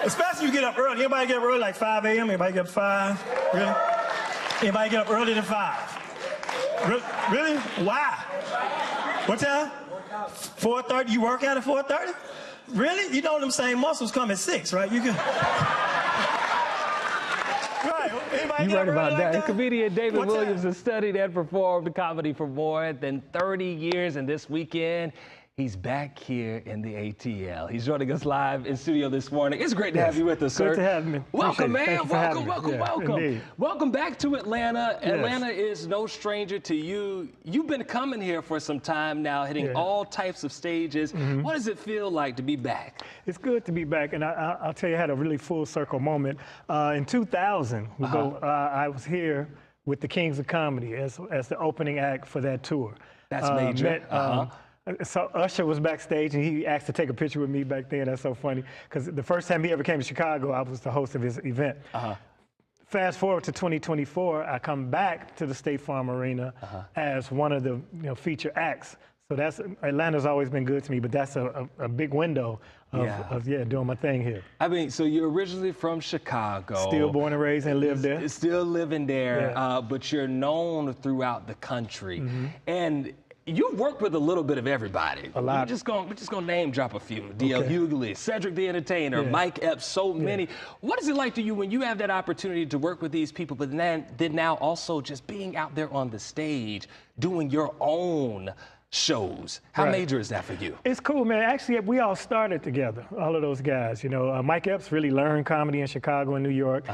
Especially you get up early. Anybody get up early like 5 a.m.? Anybody get up 5? Really? Anybody get up earlier than 5? Really? Why? What time? 4:30. You work out at 4:30? Really? You know them same muscles come at 6, right? You can. Right. Anybody You're right about like that. Comedian David Williams time? has studied and performed comedy for more than 30 years, and this weekend, he's back here in the ATL. He's joining us live in studio this morning. It's great to have you with us, sir. Good to have me. Welcome, man. Welcome. Indeed. Welcome back to Atlanta. Yes. Atlanta is no stranger to you. You've been coming here for some time now, hitting all types of stages. What does it feel like to be back? It's good to be back, and I'll tell you, I had a really full circle moment. In 2000, I was here with the Kings of Comedy as the opening act for that tour. That's major. So Usher was backstage, and he asked to take a picture with me back then. That's so funny, because the first time he ever came to Chicago, I was the host of his event. Fast forward to 2024, I come back to the State Farm Arena as one of the feature acts. So that's Atlanta's always been good to me, but that's a big window of doing my thing here. I mean, so you're originally from Chicago. Still born and raised and lived there. Still living there, but you're known throughout the country. And you've worked with a little bit of everybody. A lot. We're just gonna name drop a few. D.L. Hughley, Cedric the Entertainer, Mike Epps, so many. What is it like to you when you have that opportunity to work with these people, but then now also just being out there on the stage, doing your own shows? How major is that for you? It's cool, man. Actually, we all started together, all of those guys. Mike Epps really learned comedy in Chicago and New York.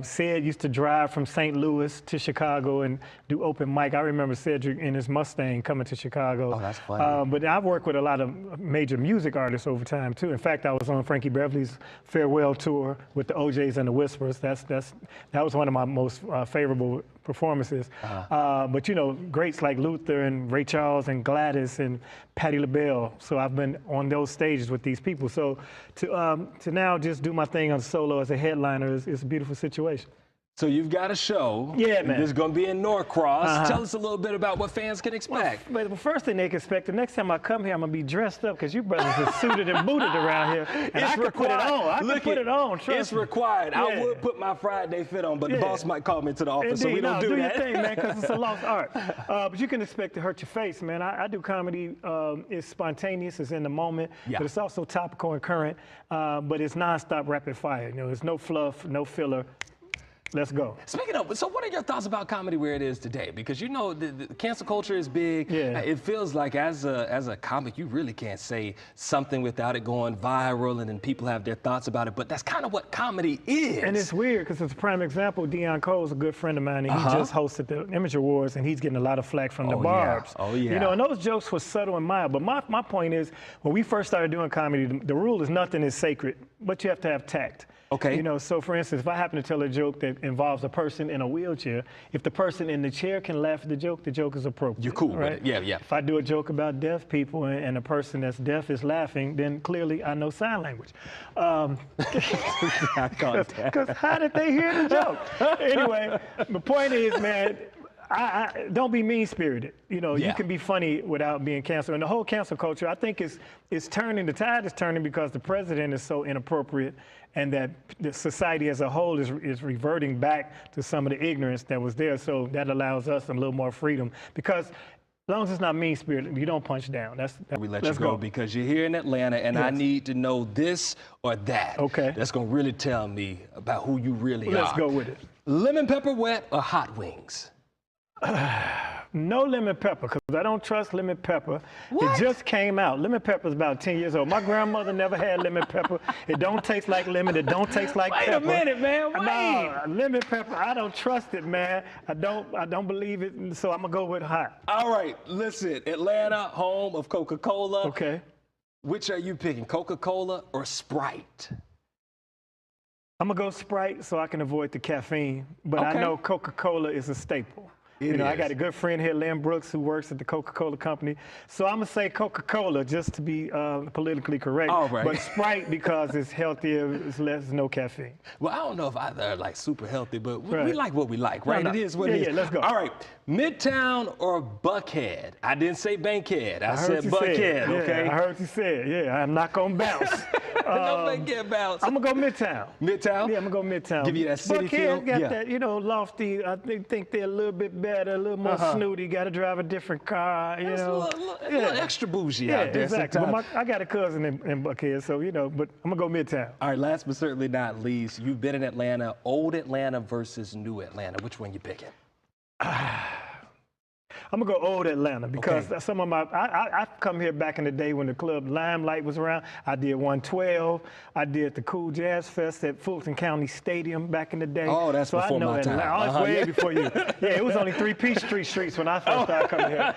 Ced used to drive from St. Louis to Chicago and do open mic. I remember Cedric in his Mustang coming to Chicago. Oh, that's funny. But I've worked with a lot of major music artists over time, too. In fact, I was on Frankie Beverly's farewell tour with the OJs and the Whisperers. That was one of my most favorable performances. But greats like Luther and Ray Charles and Gladys and Patti LaBelle. So I've been on those stages with these people. So to now just do my thing on solo as a headliner is a beautiful situation. So you've got a show. Yeah, man. It's going to be in Norcross. Tell us a little bit about what fans can expect. Well, the first thing they can expect, the next time I come here, I'm going to be dressed up, because you brothers are suited and booted around here. And I can put it on. I can put it on. It's required. Yeah. I would put my Friday fit on, but the boss might call me to the office, so we don't do that. Do your thing, man, because it's a lost art. But you can expect to hurt your face, man. I do comedy. It's spontaneous. It's in the moment. But it's also topical and current. But it's nonstop rapid fire. There's no fluff, no filler. Let's go. Speaking of, so what are your thoughts about comedy where it is today? Because the cancel culture is big. It feels like as a comic, you really can't say something without it going viral, and then people have their thoughts about it. But that's kind of what comedy is. And it's weird, because it's a prime example. Deon Cole's a good friend of mine, and he just hosted the Image Awards, and he's getting a lot of flack from the Barbs. And those jokes were subtle and mild. But my point is, when we first started doing comedy, the rule is nothing is sacred, but you have to have tact. So for instance, if I happen to tell a joke that involves a person in a wheelchair, if the person in the chair can laugh at the joke is appropriate. You're cool with it. Yeah. If I do a joke about deaf people and a person that's deaf is laughing, then clearly I know sign language. Because how did they hear the joke? Anyway, the point is, man, don't be mean-spirited. You can be funny without being canceled. And the whole cancel culture, I think, is turning. The tide is turning because the president is so inappropriate, and that the society as a whole is reverting back to some of the ignorance that was there. So that allows us a little more freedom, because as long as it's not mean-spirited, you don't punch down. We let you go because you're here in Atlanta, and I need to know this or that. That's going to really tell me about who you really are. Let's go with it. Lemon pepper wet or hot wings? No lemon pepper, because I don't trust lemon pepper. What? It just came out. Lemon pepper is about 10 years old. My grandmother never had lemon pepper. It don't taste like lemon. It don't taste like pepper. Wait a minute, man. Wait. No, lemon pepper, I don't trust it, man. I don't believe it, so I'm going to go with hot. All right, listen. Atlanta, home of Coca-Cola. Okay. Which are you picking, Coca-Cola or Sprite? I'm going to go Sprite so I can avoid the caffeine, but I know Coca-Cola is a staple. I got a good friend here, Lynn Brooks, who works at the Coca-Cola company. So I'm going to say Coca-Cola just to be politically correct. All right. But Sprite, because it's healthier, it's no caffeine. Well, I don't know if either are like super healthy, but we like what we like, right? It is what it is. Yeah, let's go. All right. Midtown or Buckhead? I didn't say Bankhead. I said Buckhead, okay? I heard you say it. Yeah, I'm not going to bounce. Don't make it bounce. I'm going to go Midtown. Midtown? Yeah, I'm going to go Midtown. Give you that city feel? Got that, lofty. I think they're a little bit better, a little more snooty. Got to drive a different car, A little extra bougie out there exactly. sometimes. But I got a cousin in Buckhead, so, but I'm going to go Midtown. All right, last but certainly not least, you've been in Atlanta, old Atlanta versus new Atlanta. Which one you picking? I'm going to go old Atlanta because some of I've come here back in the day when the club Limelight was around. I did 112. I did the Cool Jazz Fest at Fulton County Stadium back in the day. Oh, that's so before my time. Oh, it's way before you. Yeah, it was only 3 Peachtree Streets when I first started coming here.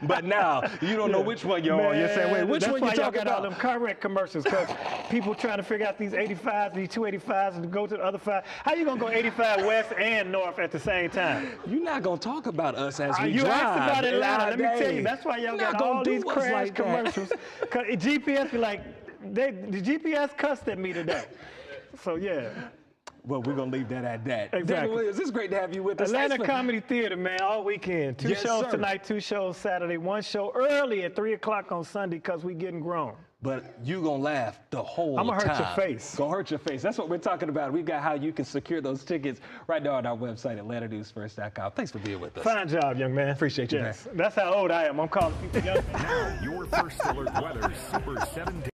But now, you don't know which one you're on. You're saying, wait, which one you talking about? All them car wreck commercials because people trying to figure out these 85s, these 285s, and go to the other 5. How you going to go 85 west and north at the same time? You're not going to talk about us as we you drive. asked about Atlanta. Let me tell you, that's why y'all got all these crash commercials. Cause GPS be like, the GPS cussed at me today. So yeah. Well, we're gonna leave that at that. Exactly. Damon Williams, it's great to have you with us. Atlanta Comedy Theater, man, all weekend. 2 shows tonight, 2 shows Saturday, 1 show early at 3 o'clock on Sunday because we getting grown. But you gonna laugh the whole time. I'm gonna hurt your face. Gonna hurt your face. That's what we're talking about. We've got how you can secure those tickets right now on our website, AtlantaNewsFirst.com. Thanks for being with us. Fine job, young man. Appreciate you, man. That's how old I am. I'm calling people young. Your First Alert Weather Super 7 Day.